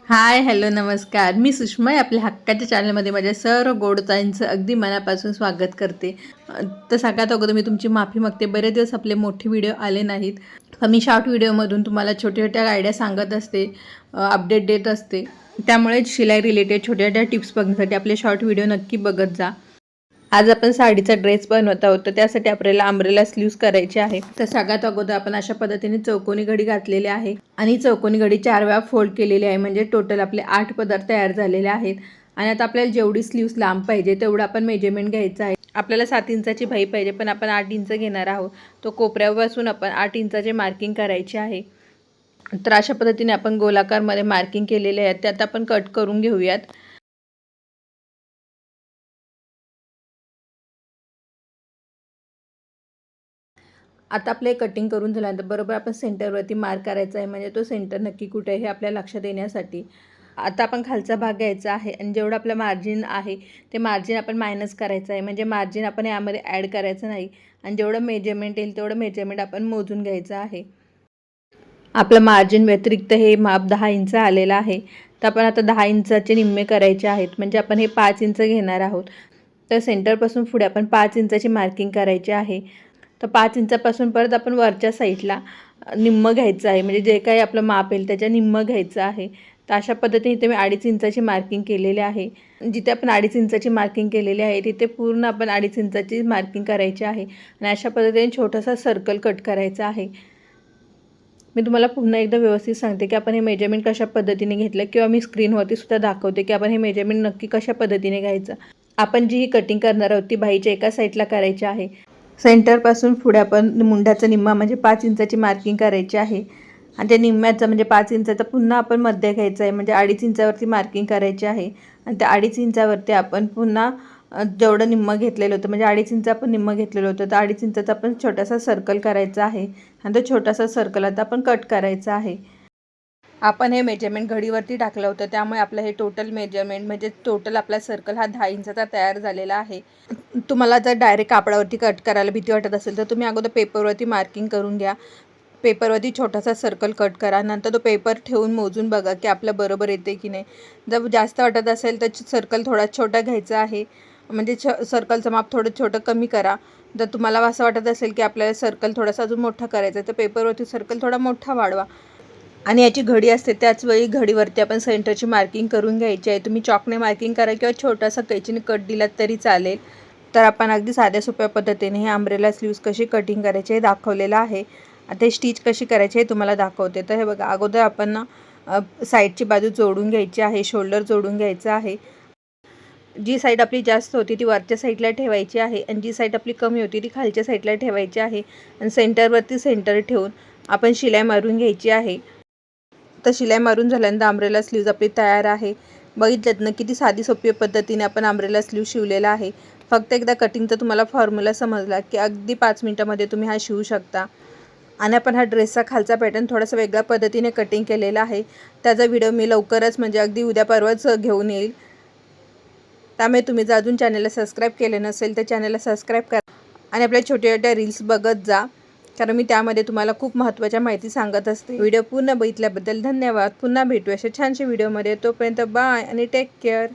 हाय, hello, नमस्कार. मी सुषमा आहे. आपल्या हक्काच्या चॅनलमध्ये माझ्या सर्व गोडताईंचं अगदी मनापासून स्वागत करते. तर सगळ्यात अगोदर मी तुमची माफी मागते. बरेच दिवस आपले मोठे व्हिडिओ आले नाहीत. पण मी शॉर्ट व्हिडिओमधून तुम्हाला छोट्या छोट्या आयडिया सांगत असते, अपडेट देत असते. त्यामुळे शिलाई रिलेटेड छोट्या छोट्या टिप्स बघण्यासाठी आपले शॉर्ट व्हिडिओ नक्की बघत जा. आज आपण साडीचा ड्रेस बनवत आहोत, तर त्यासाठी आपल्याला अंब्रेला स्लीव्स करायचे आहे. तर सगळ्यात अगोदर आपण अशा पद्धतीने चौकोनी घडी घातलेली आहे आणि चौकोनी घडी 4 वेळा फोल्ड केलेली आहे. म्हणजे टोटल आपले 8 पदर तयार झालेले आहेत. आणि आता आपल्याला जेवढी स्लीव्स लांब पाहिजे तेवढं आपण मेजरमेंट घ्यायचं आहे. आपल्याला 7 इंचाची बाही पाहिजे, पण आपण 8 इंच घेणार आहोत. तो कोपऱ्यापासून आपण 8 इंचाचे मार्किंग करायचे आहे. तर अशा पद्धतीने आपण गोलाकारमध्ये मार्किंग केलेले आहे, त्यात आपण कट करून घेऊयात. आता आपले कटिंग करून झाल्यानंतर बरोबर आपण सेंटरवरती मार्क करायचा आहे. म्हणजे तो सेंटर नक्की कुठे आहे हे आपल्या लक्षात येण्यासाठी. आता आपण खालचा भाग घ्यायचा आहे आणि जेवढं आपलं मार्जिन आहे ते मार्जिन आपण मायनस करायचं आहे. म्हणजे मार्जिन आपण यामध्ये ॲड करायचं नाही आणि जेवढं मेजरमेंट येईल तेवढं मेजरमेंट आपण मोजून घ्यायचं आहे. आपलं मार्जिन व्यतिरिक्त हे माप 10 इंच आलेलं आहे. तर आपण आता 10 इंचाचे निम्मे करायचे आहेत. म्हणजे आपण हे 5 इंच घेणार आहोत. तर सेंटरपासून पुढे आपण 5 इंचाची मार्किंग करायची आहे. तर 5 इंचापासून परत आपण वरच्या साईडला निम्मं घ्यायचं आहे. म्हणजे जे काही आपलं माप येईल त्याच्या निम्मं घ्यायचं आहे. तर अशा पद्धतीने इथे मी 2.5 इंचाची मार्किंग केलेली आहे. जिथे आपण 2.5 इंचाची मार्किंग केलेली आहे तिथे पूर्ण आपण 2.5 इंचाची मार्किंग करायची आहे. आणि अशा पद्धतीने छोटासा सर्कल कट करायचा आहे. मी तुम्हाला पुन्हा एकदा व्यवस्थित सांगते की आपण हे मेजरमेंट कशा पद्धतीने घेतलं, किंवा मी स्क्रीनवरती सुद्धा दाखवते की आपण हे मेजरमेंट नक्की कशा पद्धतीने घ्यायचं. आपण जी ही कटिंग करणार आहोत ती बाहीच्या एका साईडला करायची आहे. सेंटरपासून पुढे आपण मुंड्याचा निम्मा म्हणजे 5 इंचाची मार्किंग करायची आहे. आणि त्या निम्म्याचं म्हणजे 5 इंचाचा पुन्हा आपण मध्य घ्यायचं आहे. म्हणजे 2.5 इंचावरती मार्किंग करायची आहे. आणि त्या 2.5 इंचावरती आपण पुन्हा जेवढं निम्मं घेतलेलं होतं, म्हणजे 2.5 इंच आपण निम्मं घेतलेलं होतं, तर 2.5 इंचाचा आपण छोटासा सर्कल करायचा आहे. आणि तो छोटासा सर्कल आता आपण कट करायचा आहे. आपण हे मेजरमेंट घडीवरती टाकलं होतं, त्यामुळे आपलं हे टोटल मेजरमेंट म्हणजे टोटल आपला सर्कल हा 10 इंचाचा तयार झालेला आहे. तुम्हाला जर डायरेक्ट कापडावरती कट करायला भीती वाटत असेल तर तुम्ही अगोदर पेपरवरती मार्किंग करून घ्या. पेपरवरती छोटासा सर्कल कट करा. नंतर तो पेपर ठेवून मोजून बघा की आपलं बरोबर येते की नाही. जर जास्त वाटत असेल तर सर्कल थोडा छोटा घ्यायचा आहे. म्हणजे सर्कलचं माप थोडं छोटं कमी करा. जर तुम्हाला असं वाटत असेल की आपल्याला सर्कल थोडासा अजून मोठा करायचा आहे तर पेपरवरती सर्कल थोडा मोठा वाढवा. आणि याची घडी असते त्याच वेळी घडीवरती आपण सेंटरची मार्किंग करून घ्यायची आहे. तुम्ही चॉकने मार्किंग करा किंवा छोटासा कैचीने कट दिलात तरी चालेल. तर आपण अगदी साध्या सोप्या पद्धतीने हे अंब्रेला स्लीव्स कशी कटिंग करायची हे दाखवलेलं आहे. आता हे स्टिच कशी करायची हे तुम्हाला दाखवते. तर हे बघा, अगोदर आपण ना साईडची बाजू जोडून घ्यायची आहे, शोल्डर जोडून घ्यायचं आहे. जी साईड आपली जास्त होती ती वरच्या साईडला ठेवायची आहे आणि जी साईड आपली कमी होती ती खालच्या साईडला ठेवायची आहे. आणि सेंटरवरती सेंटर ठेवून आपण शिलाई मारून घ्यायची आहे. तर शिलाई मारून झाल्यानंतर अंब्रेला स्लीव्ज आपली तयार आहे. बघितलं ना किती साधी सोपी पद्धतीने आपण अंब्रेला स्लीव शिवलेला आहे. फक्त एकदा कटिंगचा तुम्हाला फॉर्म्युला समजला की अगदी 5 मिनिटामध्ये तुम्ही हा शिवू शकता. आणि आपण हा ड्रेसचा खालचा पॅटर्न थोडासा वेगळ्या पद्धतीने कटिंग केलेला आहे. त्याचा व्हिडिओ मी लवकरच म्हणजे अगदी उद्या परवाच घेऊन येईल. त्यामुळे तुम्ही जर अजून चॅनलला सबस्क्राईब केले नसेल तर चॅनलला सबस्क्राईब करा आणि आपल्या छोट्या छोट्या रील्स बघत जा, कारण मी त्यामध्ये तुम्हाला खूप महत्त्वाच्या माहिती सांगत असते. व्हिडिओ पूर्ण बघितल्याबद्दल धन्यवाद. पुन्हा भेटू अशा छानशा व्हिडिओमध्ये. तोपर्यंत बाय आणि टेक केअर.